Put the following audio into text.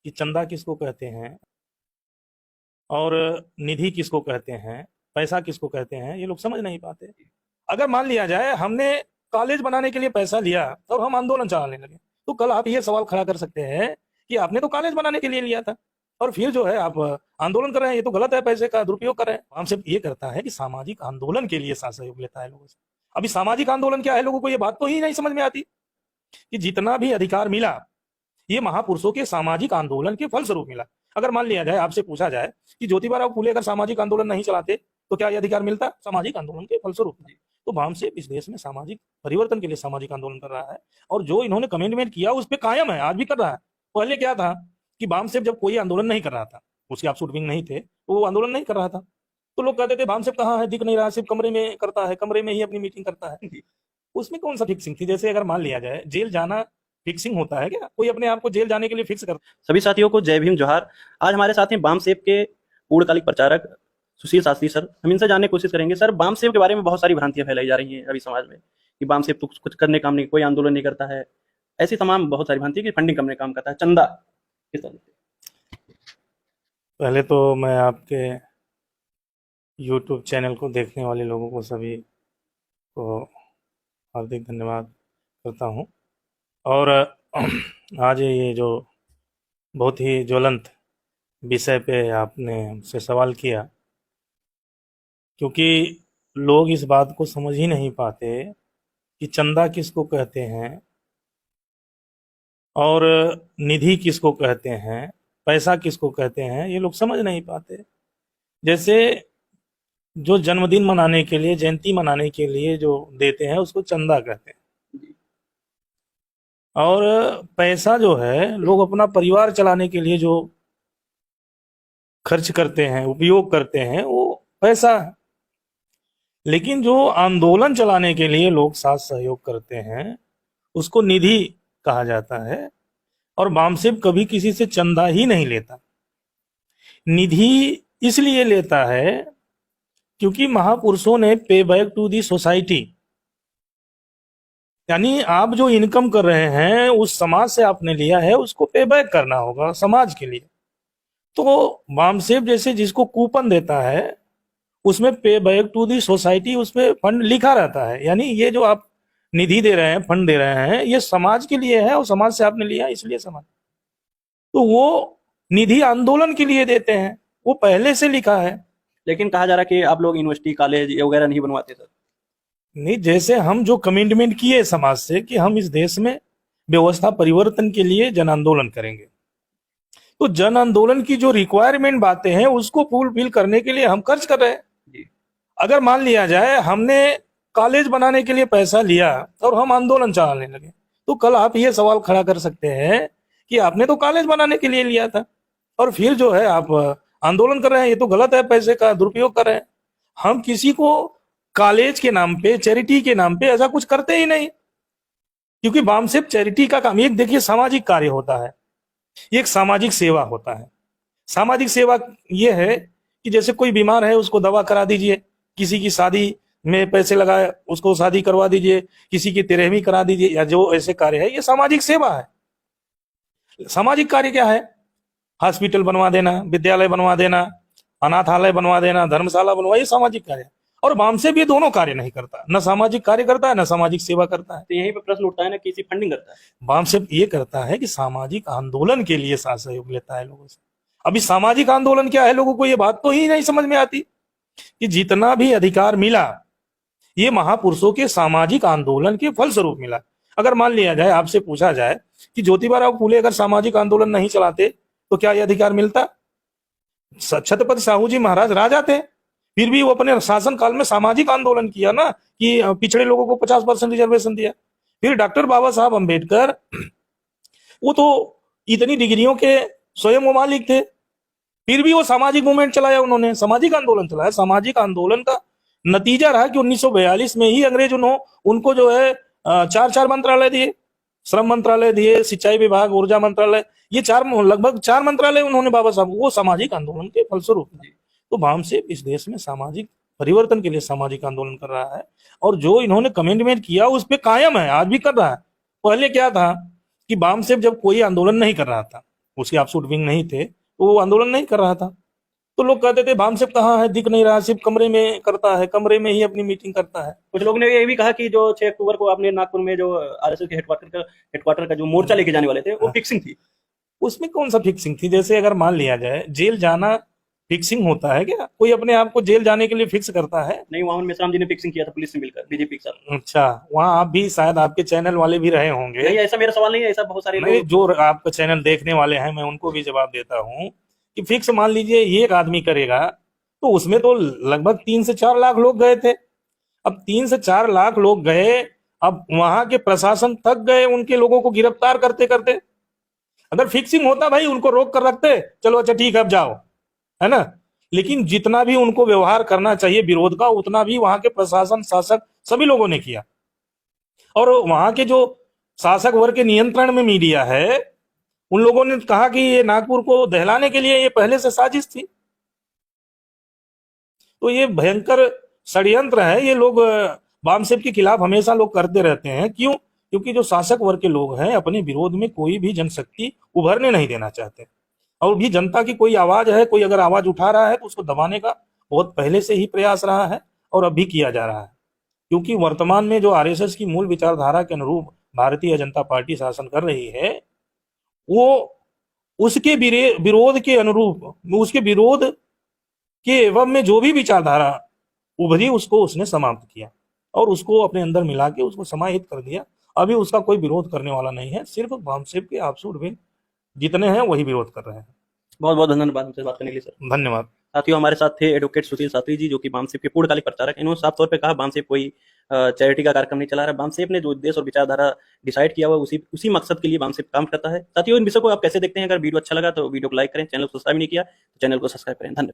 कि चंदा किसको कहते हैं और निधि किसको कहते हैं, पैसा किसको कहते हैं, ये लोग समझ नहीं पाते। अगर मान लिया जाए हमने कॉलेज बनाने के लिए पैसा लिया और हम आंदोलन चलाने लगे, तो कल आप ये सवाल खड़ा कर सकते हैं कि आपने तो कॉलेज बनाने के लिए लिया था और फिर जो है आप आंदोलन कर रहे हैं, ये तो गलत है, पैसे का दुरुपयोग कर रहे हैं। हम सिर्फ ये करता है कि सामाजिक आंदोलन के लिए साथ सहयोग लेता है लोगों से। अभी सामाजिक आंदोलन क्या है, लोगों को ये बात तो ही नहीं समझ में आती कि जितना भी अधिकार मिला ये महापुरुषों के सामाजिक आंदोलन के फलस्वरूप मिला। अगर मान लिया जाए, आपसे पूछा जाए कि ज्योतिबा फुले अगर सामाजिक आंदोलन नहीं चलाते तो क्या ये अधिकार मिलता? सामाजिक आंदोलन के फलस्वरूप। तो भामसेप इस देश में सामाजिक परिवर्तन के लिए सामाजिक आंदोलन कर रहा है और जो इन्होंने कमिटमेंट किया उस पर कायम है, आज भी कर रहा है। पहले क्या था कि भामसेप जब कोई आंदोलन नहीं कर रहा था, उसके आप शूटिंग नहीं थे, तो वो आंदोलन नहीं कर रहा था, तो लोग कहते थे भामसेप कहाँ है, दिख नहीं रहा, सिर्फ कमरे में करता है, कमरे में ही अपनी मीटिंग करता है। उसमें कौन सा फिक्सिंग थी? जैसे अगर मान लिया जाए जेल जाना फिक्सिंग होता है क्या? कोई अपने आप को जेल जाने के लिए फिक्स करता? सभी साथियों को जय भीम जोहार। आज हमारे साथ हैं भामसेप के पूर्णकालिक प्रचारक सुशील शास्त्री सर। हम इनसे जानने की कोशिश करेंगे। सर, भामसेप के बारे में बहुत सारी भ्रांतियां फैलाई जा रही हैं अभी समाज में कि भामसेप तो कुछ करने काम नहीं, कोई आंदोलन नहीं करता है, ऐसी तमाम बहुत सारी भ्रांति कि फंडिंग करने काम करता है, चंदा किस तरह से। पहले तो मैं आपके यूट्यूब चैनल को देखने वाले लोगों को सभी को हार्दिक धन्यवाद करता हूं। और आज ये जो बहुत ही ज्वलंत विषय पे आपने हमसे सवाल किया, क्योंकि लोग इस बात को समझ ही नहीं पाते कि चंदा किसको कहते हैं और निधि किसको कहते हैं, पैसा किसको कहते हैं, ये लोग समझ नहीं पाते। जैसे जो जन्मदिन मनाने के लिए, जयंती मनाने के लिए जो देते हैं उसको चंदा कहते हैं, और पैसा जो है लोग अपना परिवार चलाने के लिए जो खर्च करते हैं, उपयोग करते हैं, वो पैसा है। लेकिन जो आंदोलन चलाने के लिए लोग साथ सहयोग करते हैं उसको निधि कहा जाता है। और भामसेप कभी किसी से चंदा ही नहीं लेता। निधि इसलिए लेता है क्योंकि महापुरुषों ने पे बैक टू दी सोसाइटी, यानी आप जो इनकम कर रहे हैं उस समाज से आपने लिया है, उसको पे बैक करना होगा समाज के लिए। तो भामसेप जैसे जिसको कूपन देता है उसमें पे बैक टू दी सोसाइटी, उसमें फंड लिखा रहता है, यानी ये जो आप निधि दे रहे हैं, फंड दे रहे हैं, ये समाज के लिए है और समाज से आपने लिया इसलिए समाज। तो वो निधि आंदोलन के लिए देते हैं, वो पहले से लिखा है। लेकिन कहा जा रहा है कि आप लोग यूनिवर्सिटी, कॉलेज वगैरह नहीं बनवाते सर। नहीं, जैसे हम जो कमिटमेंट किए समाज से कि हम इस देश में व्यवस्था परिवर्तन के लिए जन आंदोलन करेंगे, तो जन आंदोलन की जो रिक्वायरमेंट बातें हैं उसको फुलफिल करने के लिए हम खर्च कर रहे हैं। अगर मान लिया जाए हमने कॉलेज बनाने के लिए पैसा लिया और हम आंदोलन चलाने लगे, तो कल आप ये सवाल खड़ा कर सकते हैं कि आपने तो कॉलेज बनाने के लिए लिया था और फिर जो है आप आंदोलन कर रहे हैं, ये तो गलत है, पैसे का दुरुपयोग कर रहे हैं। हम किसी को कॉलेज के नाम पे, चैरिटी के नाम पे ऐसा कुछ करते ही नहीं, क्योंकि भामसेप चैरिटी का काम, एक देखिए सामाजिक कार्य होता है, ये एक सामाजिक सेवा होता है। सामाजिक सेवा ये है कि जैसे कोई बीमार है उसको दवा करा दीजिए, किसी की शादी में पैसे लगाए उसको शादी करवा दीजिए, किसी की 13वीं करा दीजिए, या जो ऐसे कार्य है, ये सामाजिक सेवा है। सामाजिक कार्य क्या है? हॉस्पिटल बनवा देना, विद्यालय बनवा देना, अनाथालय बनवा देना, धर्मशाला बनवा, ये सामाजिक कार्य है। और भामसेप ये दोनों कार्य नहीं करता, न सामाजिक कार्य करता है न सामाजिक सेवा करता है। तो यहीं पे प्रश्न उठता है ना, किसी फंडिंग करता है। भामसेप ये करता है कि सामाजिक आंदोलन के लिए साथ सहयोग लेता है लोगों से। अभी सामाजिक आंदोलन क्या है, लोगों को ये बात तो ही नहीं समझ में आती कि जितना भी अधिकार मिला ये महापुरुषों के सामाजिक आंदोलन के फलस्वरूप मिला। अगर मान लिया जाए, आपसे पूछा जाए कि ज्योतिबा फुले अगर सामाजिक आंदोलन नहीं चलाते तो क्या यह अधिकार मिलता? छत्रपति साहू जी महाराज राजा थे, फिर भी वो अपने शासन काल में सामाजिक आंदोलन किया ना, कि पिछड़े लोगों को 50% रिजर्वेशन दिया। फिर डॉक्टर बाबा साहब अम्बेडकर, वो तो इतनी डिग्रियों के स्वयं वो मालिक थे, फिर भी वो सामाजिक मूवमेंट चलाया, उन्होंने सामाजिक आंदोलन चलाया। सामाजिक आंदोलन का नतीजा रहा कि 1942 में ही अंग्रेज उनको जो है 4 मंत्रालय दिए, श्रम मंत्रालय दिए, सिंचाई विभाग, ऊर्जा मंत्रालय, ये लगभग 4 मंत्रालय उन्होंने बाबा साहब, वो सामाजिक आंदोलन के फलस्वरूप। तो भामसेप इस देश में सामाजिक परिवर्तन के लिए सामाजिक आंदोलन कर रहा है और जो इन्होंने कमिटमेंट किया उस पर कायम है, आज भी कर रहा है। पहले क्या था कि भामसेप जब कोई आंदोलन नहीं कर रहा था उसके ऑफशूट विंग नहीं थे, तो वो आंदोलन नहीं कर रहा था। तो लोग कहते थे भामसेप कहाँ है, दिख नहीं रहा, सिर्फ कमरे में करता है, कमरे में ही अपनी मीटिंग करता है। कुछ लोगों ने ये भी कहा कि जो 6 अक्टूबर को आपने नागपुर में जो आरएसएस के हेडक्वार्टर का जो मोर्चा लेके जाने वाले थे, वो फिक्सिंग थी। उसमें कौन सा फिक्सिंग थी? जैसे अगर मान लिया जाए जेल जाना फिक्सिंग होता है क्या? कोई अपने आप को जेल जाने के लिए फिक्स करता है? नहीं, वहां मेश्राम जी ने फिक्सिंग किया था पुलिस से मिलकर, बीजेपी के साथ। अच्छा, वहां आप भी शायद आपके चैनल वाले भी रहे होंगे। नहीं, ऐसा मेरा सवाल नहीं है, ऐसा बहुत सारे नहीं, लोग। जो आपका चैनल देखने वाले हैं मैं उनको भी जवाब देता हूँ कि फिक्स मान लीजिए ये एक आदमी करेगा, तो उसमें तो लगभग 3 से 4 लाख लोग गए थे। अब 3 से 4 लाख लोग गए, अब वहां के प्रशासन थक गए उनके लोगों को गिरफ्तार करते करते। अगर फिक्सिंग होता भाई उनको रोक कर रखते, चलो अच्छा ठीक है अब जाओ, है ना। लेकिन जितना भी उनको व्यवहार करना चाहिए विरोध का, उतना भी वहां के प्रशासन, शासक सभी लोगों ने किया। और वहां के जो शासक वर्ग के नियंत्रण में मीडिया है, उन लोगों ने कहा कि ये नागपुर को दहलाने के लिए ये पहले से साजिश थी। तो ये भयंकर षड्यंत्र है। ये लोग वामसेप के खिलाफ हमेशा लोग करते रहते हैं। क्यों? क्योंकि जो शासक वर्ग के लोग हैं अपने विरोध में कोई भी जनशक्ति उभरने नहीं देना चाहते। और भी जनता की कोई आवाज है, कोई अगर आवाज उठा रहा है तो उसको दबाने का बहुत पहले से ही प्रयास रहा है और अभी किया जा रहा है। क्योंकि वर्तमान में जो आरएसएस की मूल विचारधारा के अनुरूप भारतीय जनता पार्टी शासन कर रही है, वो उसके विरोध के अनुरूप, उसके विरोध के एवं में जो भी विचारधारा उभरी उसको उसने समाप्त किया और उसको अपने अंदर मिला के उसको समाहित कर दिया। अभी उसका कोई विरोध करने वाला नहीं है, सिर्फ वामसेप के ऑफशूट विंग जितने हैं वही विरोध कर रहे हैं। बहुत बहुत धन्यवाद हमसे बात करने के लिए सर। धन्यवाद। साथियों, हमारे साथ थे एडवोकेट सुशील शास्त्री जी, जो कि वामसेप के पूर्णकालिक प्रचारक। इन्होंने साफ तौर पे कहा वामसेप कोई चैरिटी का कार्यक्रम नहीं चला रहा है। वामसेप ने जो उद्देश्य और विचारधारा डिसाइड किया हुआ उसी मकसद के लिए वामसेप काम करता है। साथियों, इन विषय को आप कैसे देखते हैं? अगर वीडियो अच्छा लगा तो वीडियो को लाइक करें, चैनल को सब्सक्राइब नहीं किया तो चैनल को सब्सक्राइब करें। धन्यवाद।